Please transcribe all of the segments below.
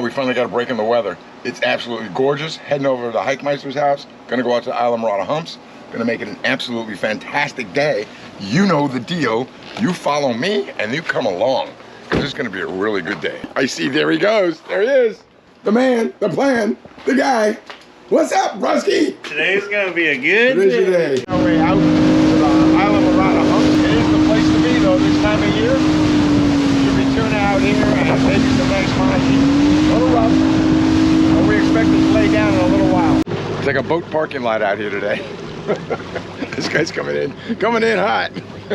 we finally got a break in the weather. It's absolutely gorgeous. Heading over to Hikemeister's house. Gonna go out to Isla Morada Humps. Gonna make it an absolutely fantastic day. You know the deal. You follow me and you come along, because it's gonna be a really good day. I see, there he goes. There he is. The man, the plan, the guy. What's up, Brusky? Today's gonna be a good Today's your day. Our way out to the Isla Morada Humps. It is the place to be though this time of year. Should be tuning out here and maybe some nice money. A little rough, but we expect it to lay down in a little while. It's like a boat parking lot out here today. This guy's coming in hot. I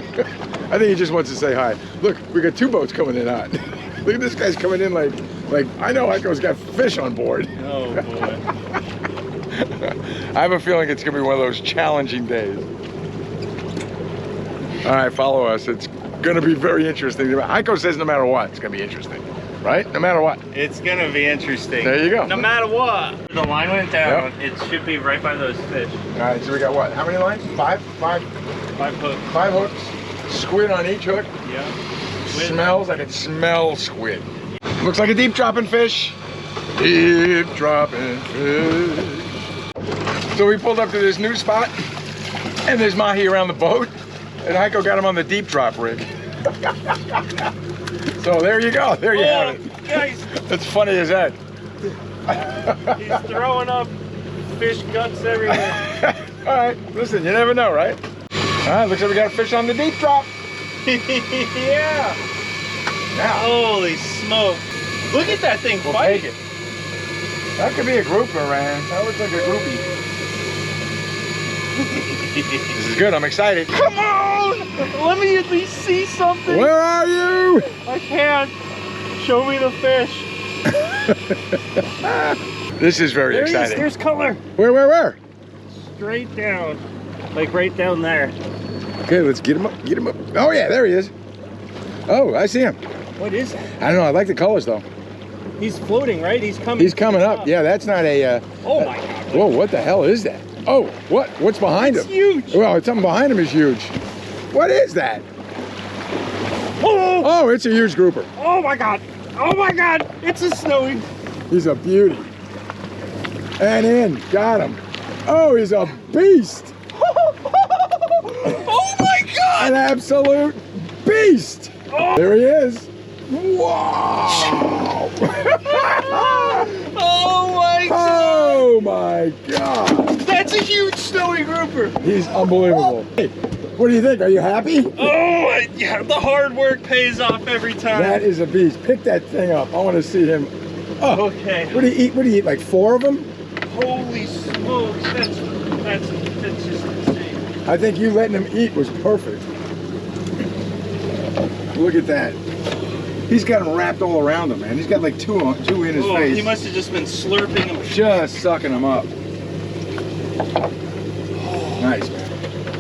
think he just wants to say hi. Look, we got two boats coming in hot. Look at this guy's coming in like I know Echo's got fish on board. Oh boy. I have a feeling it's gonna be one of those challenging days. All right, follow us. It's gonna be very interesting. Heiko says no matter what, it's gonna be interesting, right? No matter what. It's gonna be interesting. There you go. No matter what. The line went down. Yep. It should be right by those fish. All right, so we got what? How many lines? Five hooks. 5 hooks. Squid on each hook. Yeah. Smells, I can smell squid. Looks like a deep dropping fish. Deep dropping fish. So we pulled up to this new spot, and there's mahi around the boat, and Heiko got him on the deep drop rig. So there you go, there you have it. Guys. That's funny as that. He's throwing up fish guts everywhere. All right, listen, you never know, right? All right, looks like we got a fish on the deep drop. Yeah. Now, holy smoke. Look at that thing we'll fight. take it. That could be a grouper, man. That looks like a groupie. This is good, I'm excited. Come on! Let me at least see something. Where are you? I can't. Show me the fish. This is very exciting. There's color. Where? Straight down. Like right down there. Okay, let's get him up, Oh yeah, there he is. Oh, I see him. What is that? I don't know, I like the colors though. He's floating, right? He's coming up. Yeah, that's not a... oh my God. Whoa, what the hell is that? Oh, what's behind him? It's huge. Well, something behind him is huge. What is that? Oh, it's a huge grouper. Oh my God. Oh my God. It's a snowy. He's a beauty. And in, got him. Oh, he's a beast. Oh my God. An absolute beast. Oh. There he is. Wow. Oh my God. That's a huge snowy grouper. He's unbelievable. Hey, what do you think? Are you happy? Oh, yeah, the hard work pays off every time. That is a beast. Pick that thing up. I want to see him. Oh, okay. What do you eat? Like 4 of them? Holy smokes. That's just insane. I think you letting him eat was perfect. Look at that. He's got them wrapped all around him, man. He's got like two in his face. He must have just been slurping them. Just sucking them up. Nice, man.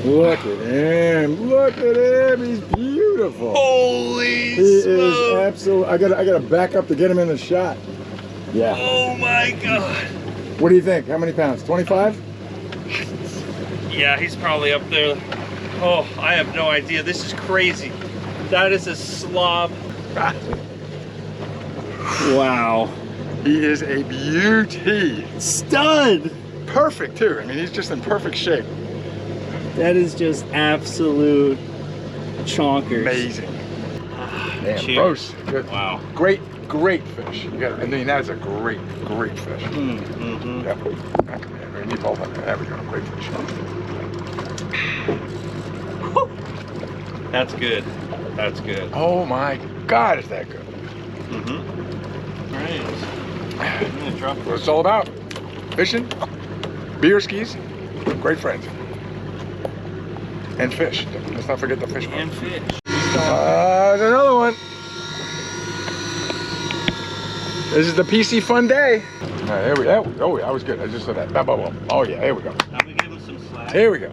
Look at him. Look at him. He's beautiful. Holy He smoke. is absolutely. I gotta back up to get him in the shot. Yeah. Oh my God. What do you think? How many pounds? 25? Yeah, he's probably up there. Oh, I have no idea. This is crazy. That is a slob. Wow. He is a beauty. Stud. Perfect too. I mean, he's just in perfect shape. That is just absolute chonkers. Amazing. Damn, Cheers. gross. Good. Wow. Great fish. I mean, that's a great fish. Mm-hmm. Yep. We need both of them. There we go. Great fish. That's good. That's good. Oh my God, is that good? Mm-hmm. All right. I'm gonna drop What it's all about. Fishing, beer skis, great friends. And fish. Let's not forget the fish part. and fish. There's another one. This is the PC fun day. All right, here we go. Oh, that was good. I just saw that. Oh yeah, here we go. I'm gonna give him some slack. Here we go.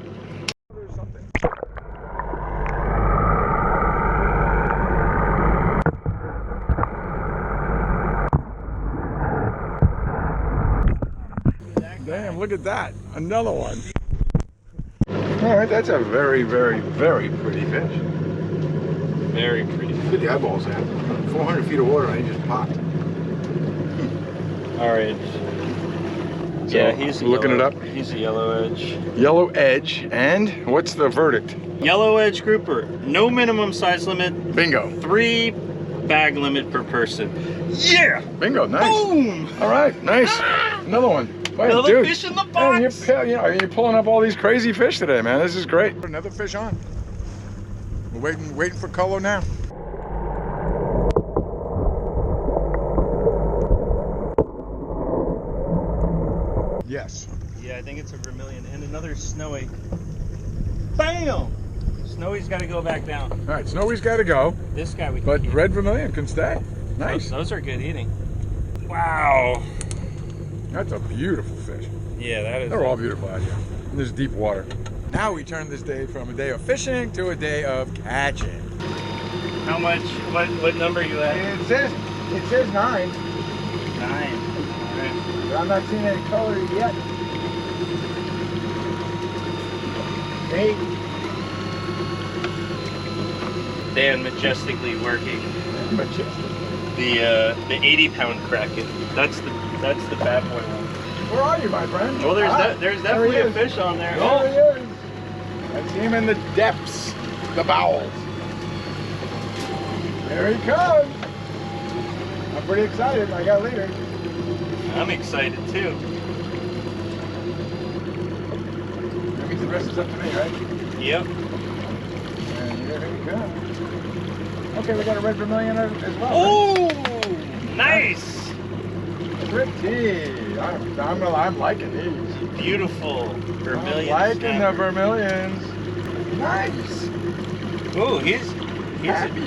Damn, look at that. Another one. All right, that's a very, very, very pretty fish. Very pretty. Look at the eyeballs at. 400 feet of water and he just popped. Alright. So, Yeah, he's looking it up. He's a yellow edge. Yellow edge, and what's the verdict? Yellow edge grouper. No minimum size limit. Bingo. 3 bag limit per person. Yeah! Bingo, nice. Boom! All right, nice. Another one. Man, Another dude, fish in the man, box! you're pulling up all these crazy fish today, man. This is great. Another fish on. We're waiting for color now. Yes. Yeah, I think it's a vermilion and another snowy. Bam! Snowy's got to go back down. All right, Snowy's got to go, This guy we can but keep. red vermilion can stay. Nice. Those are good eating. Wow. That's a beautiful fish. Yeah, that is. They're all beautiful out here. And there's deep water. Now we turn this day from a day of fishing to a day of catching. How much? What number you at? It says 9, 9. All right. but I'm not seeing any color yet. 8. Dan majestically working Majestic. the 80-pound kraken. That's the bad boy one. Where are you, my friend? Well, there's There definitely he a is. fish on there. There he is. I see him in the depths, the bowels. There he comes. I'm pretty excited. I got leader. I'm excited too. That means the rest is up to me, right? Yep. And here he comes. Okay, we got a red vermilion as well. Oh, nice. Pretty. I'm liking these. Beautiful vermilion. I'm liking snapper. the vermilions. Nice. Oh, he's Happy.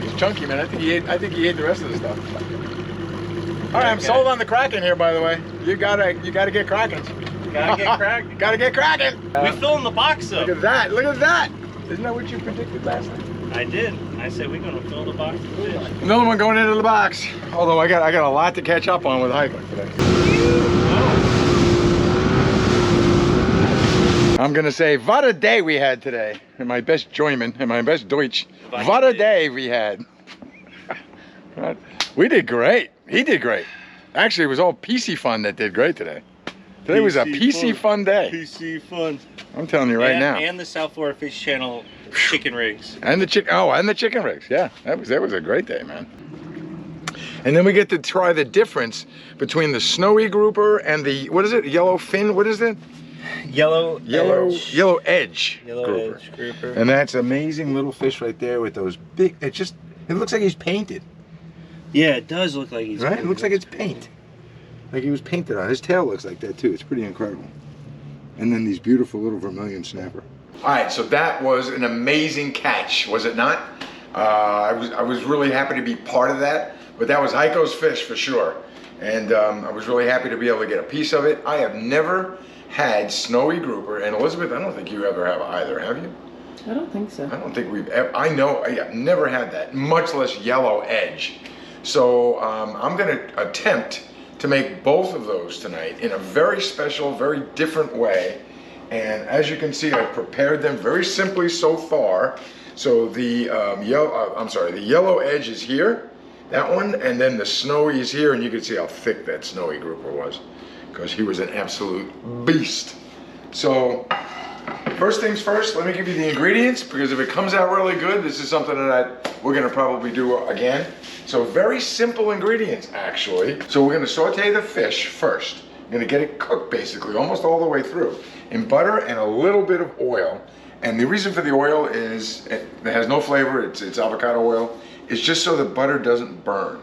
He's chunky, man. I think he ate the rest of the stuff. All right, I'm Okay. sold on the kraken here, by the way. You gotta get kraken. Gotta get cracked. Gotta get kraken. We filling the box up. Look at that. Look at that. Isn't that what you predicted last night? I did. I said we're gonna fill the box with fish. Another one going into the box. Although I got a lot to catch up on with hiking today. I'm gonna say, what a day we had today. In my best German, in my best Deutsch. What a day we had. We did great. He did great. Actually, it was all PC Fun that did great today. Today was a PC fun day. PC fun. I'm telling you right now. And the South Florida Fish Channel chicken rigs. And the chicken rigs. Yeah, that was a great day, man. And then we get to try the difference between the snowy grouper and the, what is it? Yellow fin? What is it? Yellow edge grouper. And that's amazing little fish right there with those big, it looks like he's painted. Yeah, it does look like he's right? painted. It looks like it's paint. Like he was painted on. His tail looks like that too. It's pretty incredible. And then these beautiful little vermilion snapper. All right, so that was an amazing catch, was it not? I was really happy to be part of that, but that was Heiko's fish for sure. And I was really happy to be able to get a piece of it. I have never had snowy grouper, and Elizabeth, I don't think you ever have either, have you? I don't think so. I don't think we've ever, I have never had that, much less yellow edge. So I'm gonna attempt to make both of those tonight in a very special, very different way. And as you can see, I've prepared them very simply so far. So the yellow edge is here, that one, and then the snowy is here, and you can see how thick that snowy grouper was, because he was an absolute beast. So first things first, let me give you the ingredients, because if it comes out really good, this is something that we're gonna probably do again. So very simple ingredients, actually. So we're gonna saute the fish first. I'm gonna get it cooked basically, almost all the way through, in butter and a little bit of oil. And the reason for the oil is, it has no flavor, it's avocado oil. It's just so the butter doesn't burn.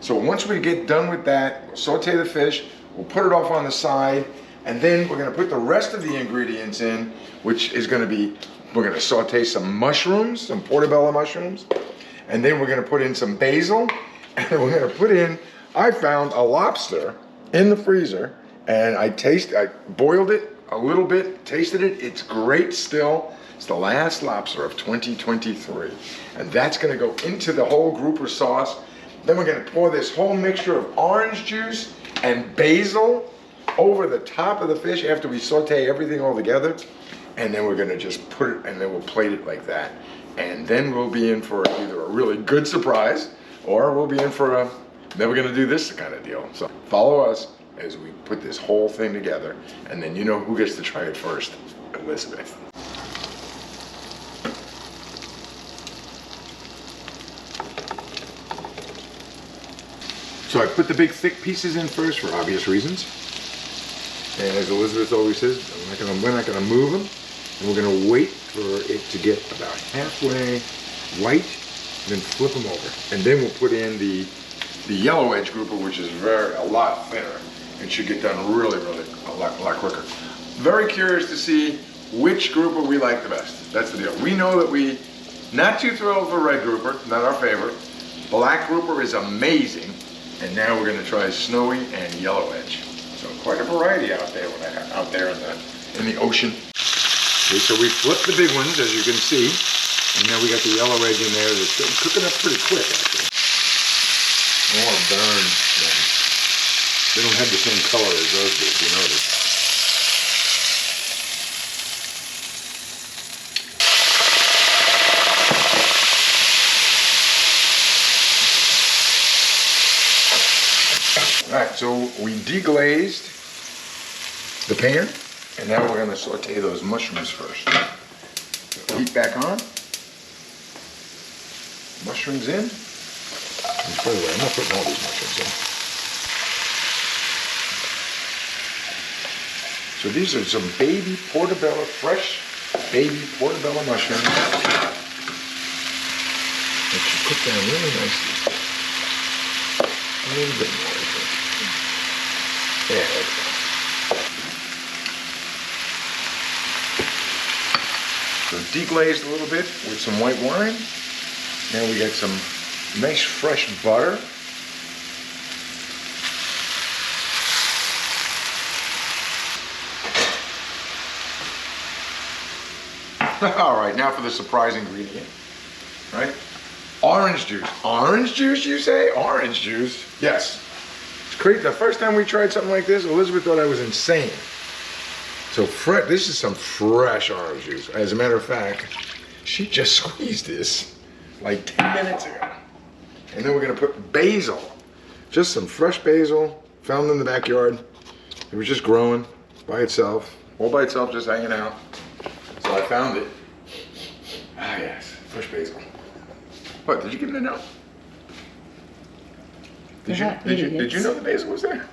So once we get done with that, we'll saute the fish, we'll put it off on the side, and then we're gonna put the rest of the ingredients in, which is gonna be, we're gonna saute some mushrooms, some portobello mushrooms, and then we're gonna put in some basil, and we're gonna put in, I found a lobster in the freezer, and I boiled it a little bit, tasted it, it's great still. It's the last lobster of 2023. And that's gonna go into the whole grouper sauce. Then we're gonna pour this whole mixture of orange juice and basil over the top of the fish after we saute everything all together. And then we're gonna just put it, and then we'll plate it like that. And then we'll be in for either a really good surprise, or we'll be in for then we're gonna do this kind of deal. So follow us as we put this whole thing together, and then you know who gets to try it first, Elizabeth. So I put the big thick pieces in first for obvious reasons. And as Elizabeth always says, we're not gonna move them. And we're gonna wait for it to get about halfway white, and then flip them over. And then we'll put in the yellow edge grouper, which is a lot thinner and should get done really a lot quicker. Very curious to see which grouper we like the best. That's the deal. We know that not too thrilled for red grouper, not our favorite. Black grouper is amazing. And now we're gonna try snowy and yellow edge. So quite a variety out there in the ocean. Okay, so we flipped the big ones, as you can see. And now we got the yellow edge in there that's cooking up pretty quick, actually. I don't want to burn them. They don't have the same color as those do, if you notice. All right, so we deglazed the pan, and now we're gonna saute those mushrooms first. So heat back on. Mushrooms in. And by the way, I'm not putting all these mushrooms in. So these are some baby portobello, fresh baby portobello mushrooms. That should cook down really nicely. A little bit more, I think. Yeah, there we go. So deglazed a little bit with some white wine. Now we got some nice fresh butter. All right, now for the surprise ingredient, right? Orange juice. Orange juice, you say? Orange juice? Yes. It's crazy. The first time we tried something like this, Elizabeth thought I was insane. So this is some fresh orange juice. As a matter of fact, she just squeezed this like 10 minutes ago. And then we're gonna put basil. Just some fresh basil, found in the backyard. It was just growing by itself, all by itself, just hanging out. So I found it. Ah yes, fresh basil. What, did you give it a note? Did you know the basil was there?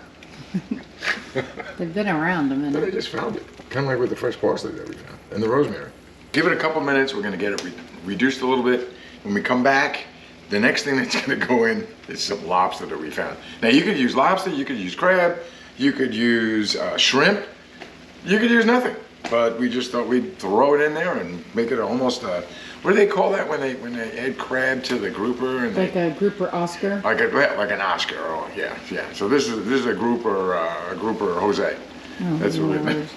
They've been around a minute. But I just found it. Kind of like with the fresh parsley that we found. And the rosemary. Give it a couple minutes. We're gonna get it reduced a little bit. When we come back, the next thing that's gonna go in is some lobster that we found. Now you could use lobster, you could use crab, you could use shrimp, you could use nothing. But we just thought we'd throw it in there and make it almost a, what do they call that when they add crab to the grouper? And like a grouper Oscar? Like an Oscar, oh yeah. So this is a grouper Jose. Oh, that's what it is.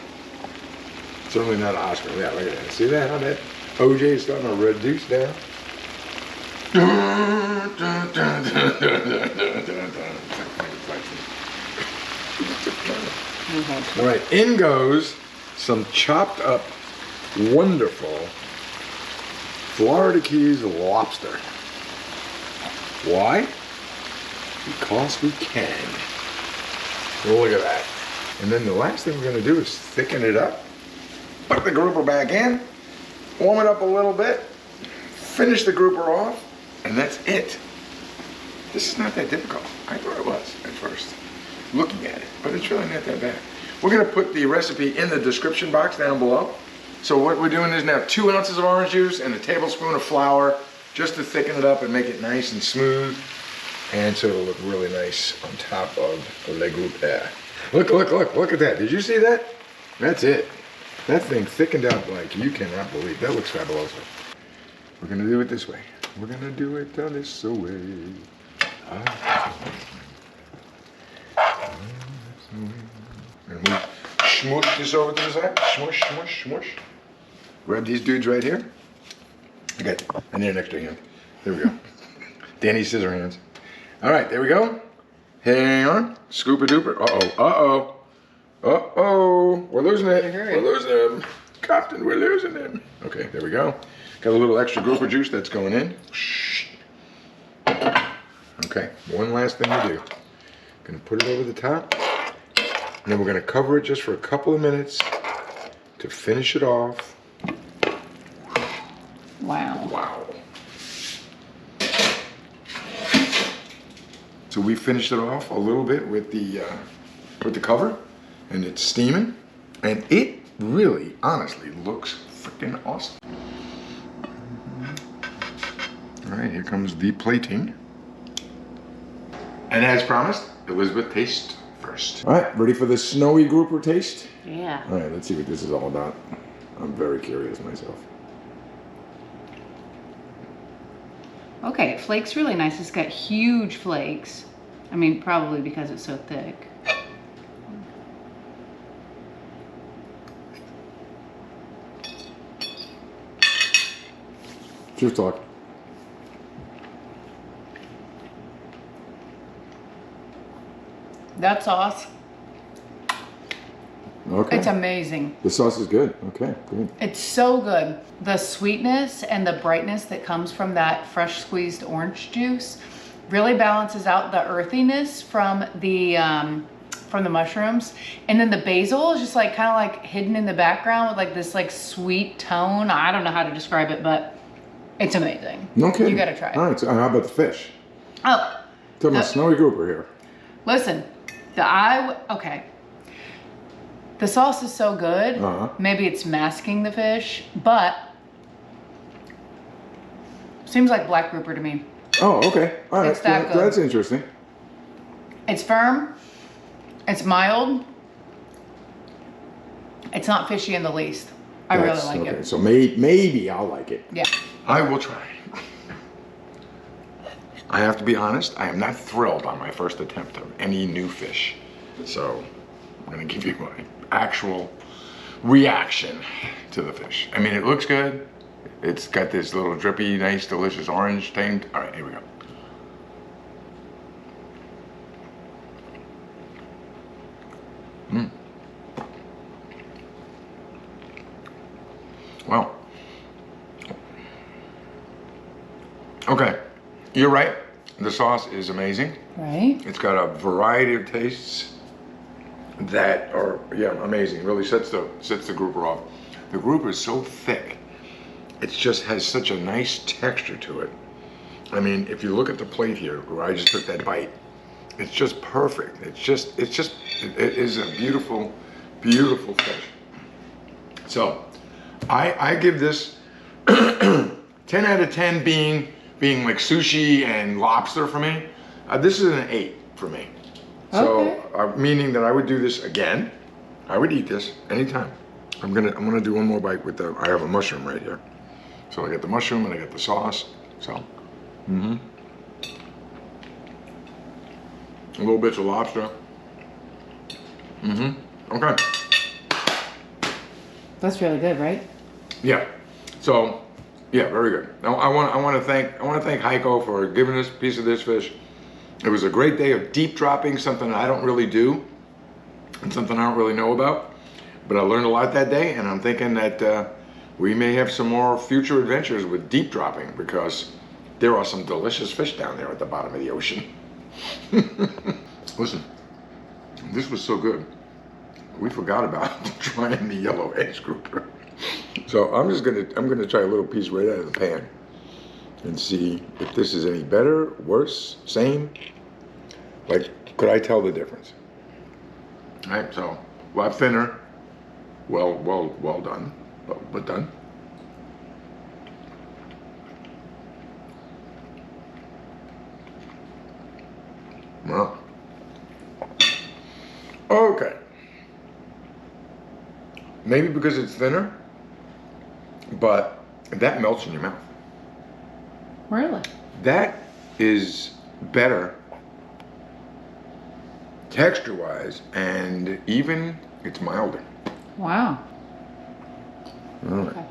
Certainly not an Oscar. Yeah, look at that. See that? How that OJ is starting to reduce down? All right, in goes some chopped up, wonderful Florida Keys lobster. Why? Because we can. Look at that. And then the last thing we're gonna do is thicken it up, put the grouper back in, warm it up a little bit, finish the grouper off, and that's it. This is not that difficult. I thought it was at first, looking at it, but it's really not that bad. We're gonna put the recipe in the description box down below. So what we're doing is now 2 ounces of orange juice and a tablespoon of flour, just to thicken it up and make it nice and smooth. And so it'll look really nice on top of le grouper. Look at that. Did you see that? That's it. That thing thickened out like you cannot believe. That looks fabulous. We're gonna do it this way. We're gonna do it this way. And we smoosh this over to the side. Smush, smush, smush. Grab these dudes right here. Okay, I need an extra hand. There we go. Danny scissor hands. All right, there we go. Hang on. Scoop a duper. We're losing it. We're losing him. Captain, we're losing him. Okay, there we go. Got a little extra grouper juice that's going in. Okay, one last thing to do. Gonna put it over the top, and then we're gonna cover it just for a couple of minutes to finish it off. Wow. Wow. So we finished it off a little bit with the cover, and it's steaming, and it really, honestly, looks freaking awesome. All right, here comes the plating. And as promised, Elizabeth tastes first. All right, ready for the snowy grouper taste? Yeah. All right, let's see what this is all about. I'm very curious myself. Okay, it flakes really nice. It's got huge flakes. I mean, probably because it's so thick. Cheers, talk. That sauce, Okay. it's amazing. The sauce is good. Okay, good. It's so good. The sweetness and the brightness that comes from that fresh squeezed orange juice really balances out the earthiness from the mushrooms. And then the basil is just like kind of like hidden in the background with like this like sweet tone. I don't know how to describe it, but it's amazing. No kidding. You gotta try it. All right, so how about the fish? Oh, Talking about snowy grouper here. listen, okay. The sauce is so good. Uh-huh. Maybe it's masking the fish, but seems like black grouper to me. Oh, okay. All right. It's that good. That's interesting. It's firm. It's mild. It's not fishy in the least. I really like okay. it. So maybe I'll like it. Yeah. I will try. I have to be honest, I am not thrilled on my first attempt of any new fish. So I'm gonna give you my actual reaction to the fish. I mean, it looks good. It's got this little drippy, nice, delicious orange thing. All right, here we go. Wow. Okay, you're right. The sauce is amazing. Right? It's got a variety of tastes that are, yeah, amazing. Really sets the grouper off. The grouper is so thick. It just has such a nice texture to it. I mean, if you look at the plate here, where I just took that bite, it's just perfect. It is a beautiful, beautiful fish. So, I give this 10 out of 10 being like sushi and lobster for me. This is an 8 for me. Okay. So, meaning that I would do this again. I would eat this anytime. I'm gonna do one more bite with I have a mushroom right here. So I got the mushroom and I got the sauce. So, a little bits of lobster. Okay. That's really good, right? Yeah. So, yeah, very good. Now I want to thank Heiko for giving us a piece of this fish. It was a great day of deep dropping, something I don't really do, and something I don't really know about. But I learned a lot that day, and I'm thinking that we may have some more future adventures with deep dropping, because there are some delicious fish down there at the bottom of the ocean. Listen, this was so good. We forgot about trying the yellow edge grouper. So I'm gonna try a little piece right out of the pan and see if this is any better, worse, same. Like, could I tell the difference? All right, so a lot thinner. Well done, but done. Well, okay. Maybe because it's thinner, but that melts in your mouth. Really? That is better texture-wise, and even it's milder. Wow. All right. Okay.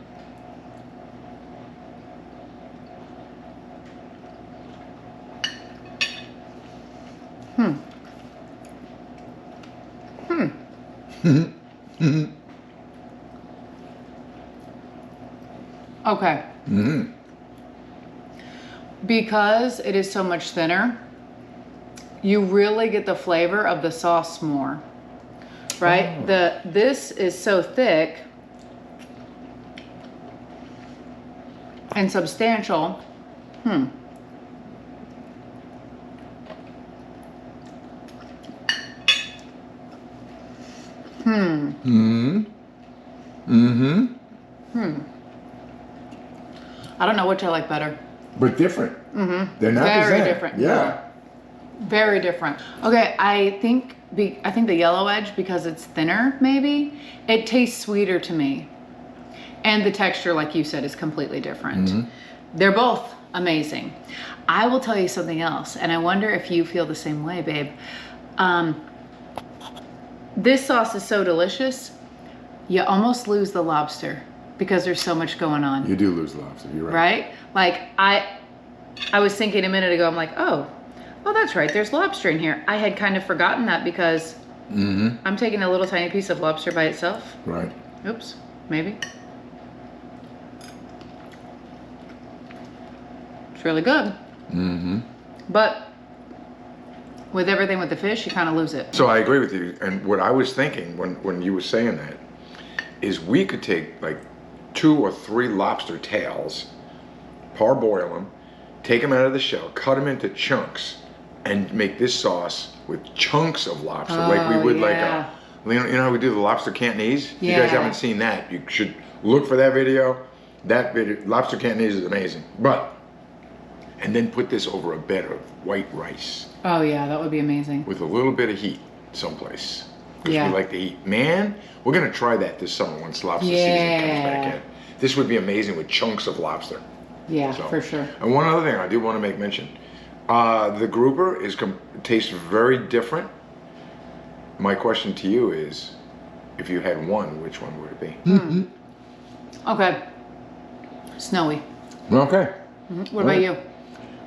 Okay. Because it is so much thinner, you really get the flavor of the sauce more, right? Oh. This is so thick and substantial. I don't know which I like better. But different. They're not the Very same. different. Yeah. Very different. Okay, I think the yellow edge, because it's thinner, maybe it tastes sweeter to me, and the texture, like you said, is completely different. They're both amazing. I will tell you something else, and I wonder if you feel the same way, babe. This sauce is so delicious, you almost lose the lobster because there's so much going on. You do lose lobster. You're right. Right? Like I was thinking a minute ago, I'm like, oh, that's right. There's lobster in here. I had kind of forgotten that because I'm taking a little tiny piece of lobster by itself. Right. Oops, maybe. It's really good. But with everything with the fish, you kind of lose it. So I agree with you. And what I was thinking when you were saying that is we could take like 2 or 3 lobster tails, parboil them, take them out of the shell, cut them into chunks, and make this sauce with chunks of lobster, like we would like a, you know how we do the lobster Cantonese? If you guys haven't seen that, you should look for that video. That video, lobster Cantonese, is amazing. And then put this over a bed of white rice. Oh yeah, that would be amazing. With a little bit of heat someplace. Because Yeah. we like to eat. Man, we're gonna try that this summer once lobster season comes back in. This would be amazing with chunks of lobster. Yeah, So, for sure. And one other thing I do want to make mention. The grouper tastes very different. My question to you is, if you had one, which one would it be? Okay. Snowy. Okay. What about you?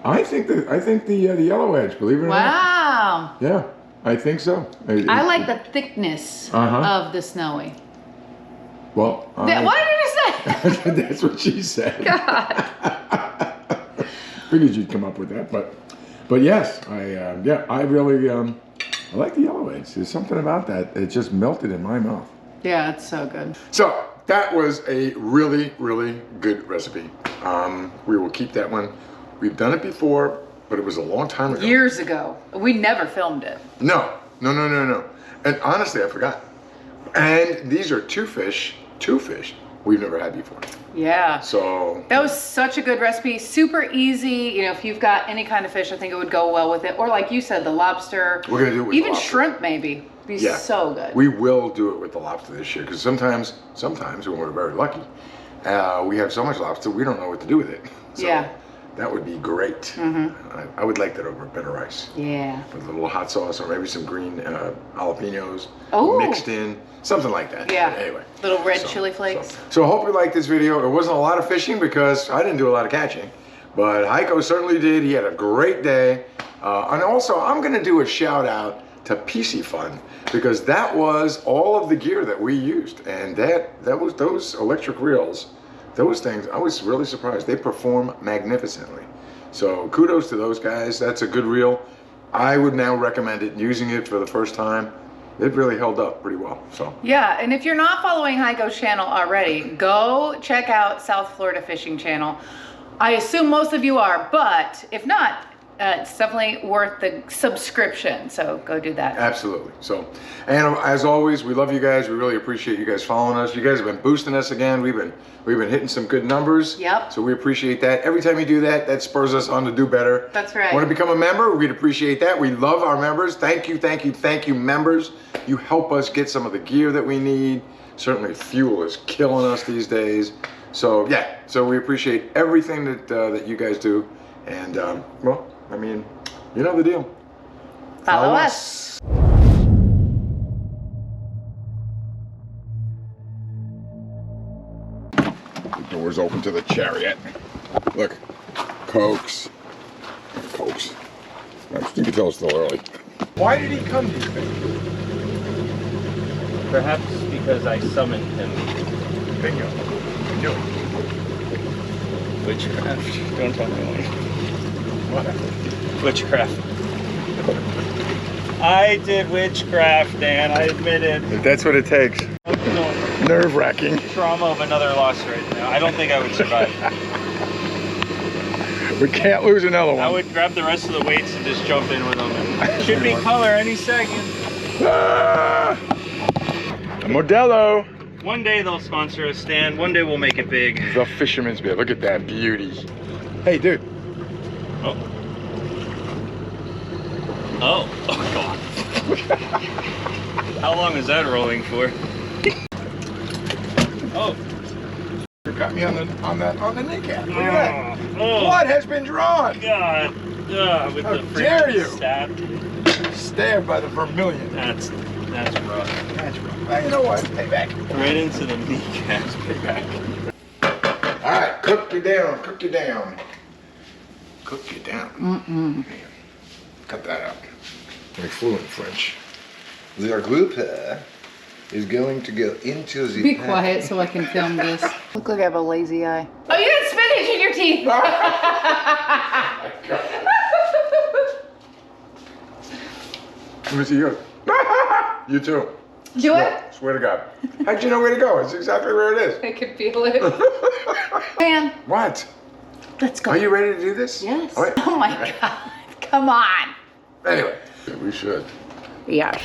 I think the yellow edge, believe it or not. Wow. Yeah, I think so. I like the thickness of the snowy. Well, What did you say? that's what she said. God. Figured you'd come up with that, but yes, I really I like the yellow edge. There's something about that. It just melted in my mouth. Yeah, it's so good. So that was a really, really good recipe. We will keep that one. We've done it before, but it was a long time ago. Years ago. We never filmed it. No. And honestly, I forgot. And these are two fish we've never had before. Yeah. So that was such a good recipe. Super easy. You know, if you've got any kind of fish, I think it would go well with it. Or like you said, the lobster. We're gonna do it with even the lobster. Shrimp maybe. Be so good. We will do it with the lobster this year because sometimes when we're very lucky, we have so much lobster we don't know what to do with it. So yeah. That would be great. I would like that over a bed of rice. Yeah. With a little hot sauce or maybe some green jalapenos mixed in, something like that. Yeah. But anyway. Little red chili flakes. So I hope you liked this video. It wasn't a lot of fishing because I didn't do a lot of catching, but Heiko certainly did. He had a great day. And also I'm gonna do a shout out to PC Fun because that was all of the gear that we used. And that was those electric reels. Those things, I was really surprised. They perform magnificently. So kudos to those guys. That's a good reel. I would now recommend it. Using it for the first time, it really held up pretty well. So yeah, and if you're not following Heiko's channel already, go check out South Florida Fishing Channel. I assume most of you are, but if not, it's definitely worth the subscription. So go do that. absolutely. So, and as always, we love you guys. We really appreciate you guys following us. You guys have been boosting us again. We've been hitting some good numbers. Yep. So we appreciate that. Every time you do that, that spurs us on to do better. That's right. Want to become a member? We'd appreciate that. We love our members. Thank you, members. You help us get some of the gear that we need. Certainly, fuel is killing us these days. So yeah. So we appreciate everything that you guys do. And well, I mean, you know the deal. Follow us. The door's open to the chariot. Look, Cokes. You can tell it's still early. Why did he come to you? Perhaps because I summoned him. Bingo. I knew it. Witchcraft. Don't tell me why. What? Witchcraft. I did witchcraft, Dan. I admit it. If that's what it takes. Nerve-wracking. Trauma of another loss right now. I don't think I would survive. We can't lose another one. I would grab the rest of the weights and just jump in with them. And should be color any second. Ah! A Modelo. One day they'll sponsor us, Stan. One day we'll make it big. The fisherman's bit. Look at that beauty. Hey, dude. Oh. Oh. Oh, God. How long is that rolling for? Oh. You got me on the kneecap. Look at that. Oh. Blood has been drawn. God. With How the dare freaking you. stab. Stabbed by the vermilion. That's rough. That's right. Well, you know what? Payback. Right into the kneecaps. Payback. All right, cook you down. Cook you down. Cook you down. Mm-mm. Cut that out. Very fluent French. Largo is going to go into the Be pan. quiet so I can film this. Look like I have a lazy eye. Oh, you got spinach in your teeth. Let me see you. You too. Do it. Swear to God. How'd you know where to go? It's exactly where it is. I can feel it. Man, What? let's go. Are you ready to do this? Yes. All right. Oh my God. Come on. Anyway, we should. Yes.